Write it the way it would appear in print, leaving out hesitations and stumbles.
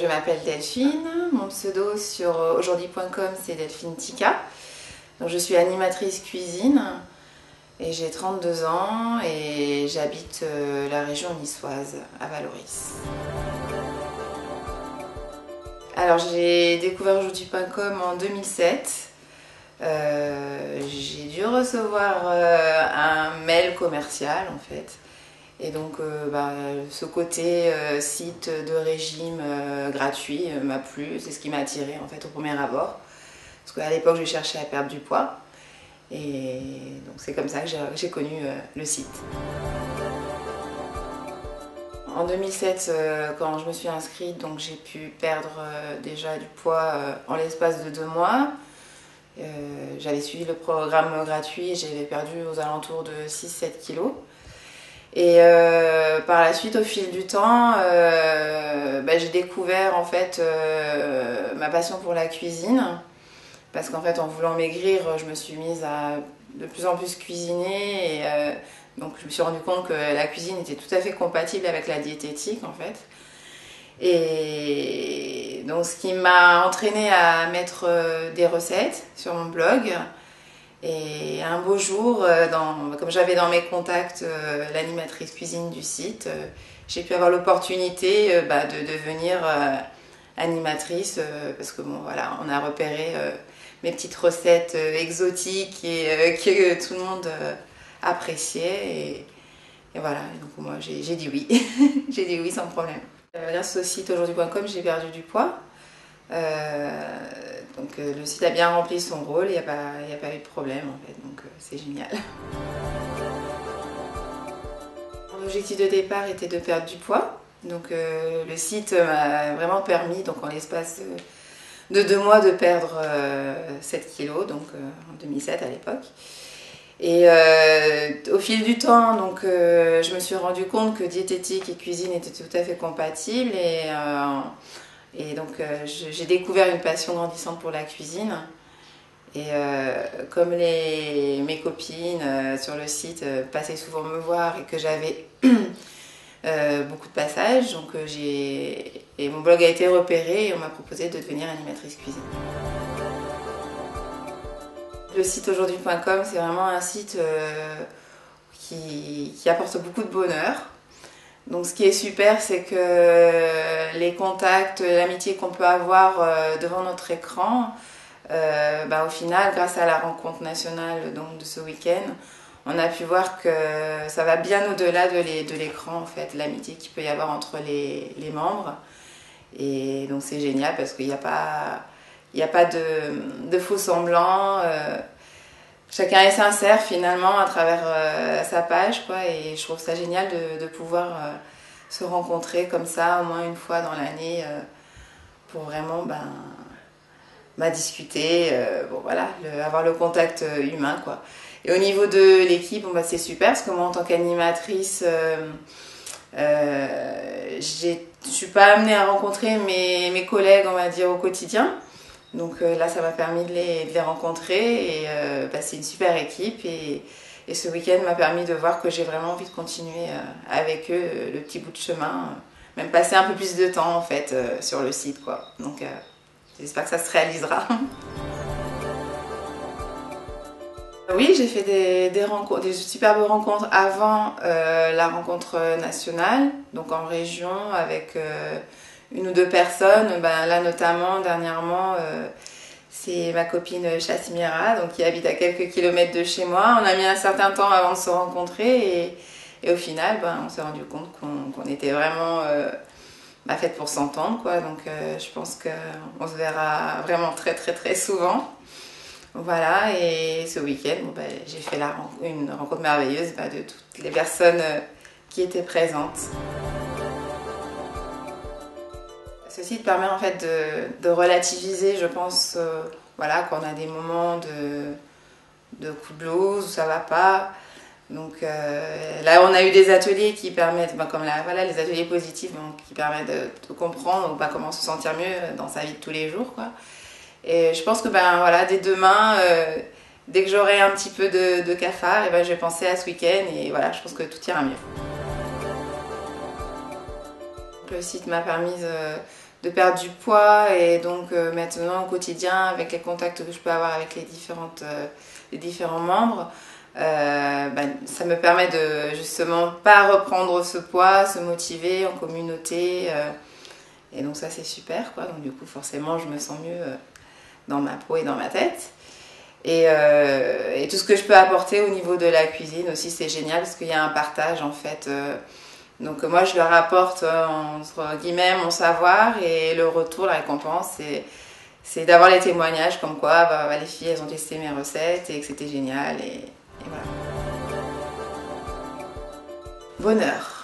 Je m'appelle Delphine, mon pseudo sur aujourd'hui.com c'est Delphine Tika. Donc, je suis animatrice cuisine et j'ai 32 ans et j'habite la région niçoise à Vallauris. Alors j'ai découvert aujourd'hui.com en 2007. J'ai dû recevoir un mail commercial en fait. Et donc ce côté site de régime gratuit m'a plu, c'est ce qui m'a attiré en fait au premier abord. Parce qu'à l'époque je cherchais à perdre du poids. Et donc c'est comme ça que j'ai connu le site. En 2007, quand je me suis inscrite, donc j'ai pu perdre déjà du poids en l'espace de 2 mois. J'avais suivi le programme gratuit et j'avais perdu aux alentours de 6-7 kilos. Et par la suite, au fil du temps, j'ai découvert en fait ma passion pour la cuisine. Parce qu'en fait, en voulant maigrir, je me suis mise à de plus en plus cuisiner. Et donc, je me suis rendu compte que la cuisine était tout à fait compatible avec la diététique en fait. Et donc, ce qui m'a entraînée à mettre des recettes sur mon blog. Et un beau jour, comme j'avais dans mes contacts l'animatrice cuisine du site, j'ai pu avoir l'opportunité de devenir animatrice parce que bon, voilà, on a repéré mes petites recettes exotiques et que tout le monde appréciait. Et voilà, donc moi j'ai dit oui, j'ai dit oui sans problème. Grâce au site aujourd'hui.com, j'ai perdu du poids. Donc le site a bien rempli son rôle, il n'y a pas eu de problème en fait, donc c'est génial. Mon objectif de départ était de perdre du poids, donc le site m'a vraiment permis, donc en l'espace de 2 mois, de perdre 7 kilos, donc en 2007 à l'époque. Et au fil du temps, donc, je me suis rendu compte que diététique et cuisine étaient tout à fait compatibles et donc j'ai découvert une passion grandissante pour la cuisine. Et comme mes copines sur le site passaient souvent me voir et que j'avais beaucoup de passages, donc et mon blog a été repéré et on m'a proposé de devenir animatrice cuisine. Le site aujourd'hui.com, c'est vraiment un site qui apporte beaucoup de bonheur. Donc ce qui est super, c'est que les contacts, l'amitié qu'on peut avoir devant notre écran, au final, grâce à la rencontre nationale donc, de ce week-end, on a pu voir que ça va bien au-delà de l'écran, en fait, l'amitié qu'il peut y avoir entre les membres. Et donc c'est génial parce qu'il n'y a pas de faux semblants. Chacun est sincère finalement à travers sa page, quoi, et je trouve ça génial de pouvoir se rencontrer comme ça au moins une fois dans l'année pour vraiment discuter, avoir le contact humain, quoi. Et au niveau de l'équipe, c'est super parce que moi en tant qu'animatrice, je suis pas amenée à rencontrer mes collègues, on va dire, au quotidien. Donc là, ça m'a permis de les rencontrer et c'est une super équipe. Et ce week-end m'a permis de voir que j'ai vraiment envie de continuer avec eux le petit bout de chemin, même passer un peu plus de temps en fait sur le site, quoi. Donc j'espère que ça se réalisera. Oui, j'ai fait des superbes rencontres avant la rencontre nationale, donc en région avec 1 ou 2 personnes. Là notamment, dernièrement, c'est ma copine Chasmira, donc qui habite à quelques kilomètres de chez moi. On a mis un certain temps avant de se rencontrer et au final, on s'est rendu compte qu'on était vraiment faites pour s'entendre, quoi. Donc je pense qu'on se verra vraiment très très très souvent. Voilà, et ce week-end, j'ai fait une rencontre merveilleuse de toutes les personnes qui étaient présentes. Ce site permet en fait de relativiser, je pense, quand on a des moments de coup de blues où ça va pas. Donc là, on a eu des ateliers qui permettent, comme les ateliers positifs, qui permettent de comprendre comment se sentir mieux dans sa vie de tous les jours, quoi. Et je pense que dès demain, dès que j'aurai un petit peu de cafard, je vais penser à ce week-end et voilà, je pense que tout ira mieux. Le site m'a permis de perdre du poids et donc maintenant au quotidien avec les contacts que je peux avoir avec les différents membres, ça me permet de justement pas reprendre ce poids, se motiver en communauté et donc ça c'est super quoi. Donc du coup forcément je me sens mieux dans ma peau et dans ma tête. Et tout ce que je peux apporter au niveau de la cuisine aussi c'est génial parce qu'il y a un partage en fait. Donc moi je leur apporte entre guillemets mon savoir et le retour, la récompense c'est d'avoir les témoignages comme quoi les filles elles ont testé mes recettes et que c'était génial et voilà. Bonheur.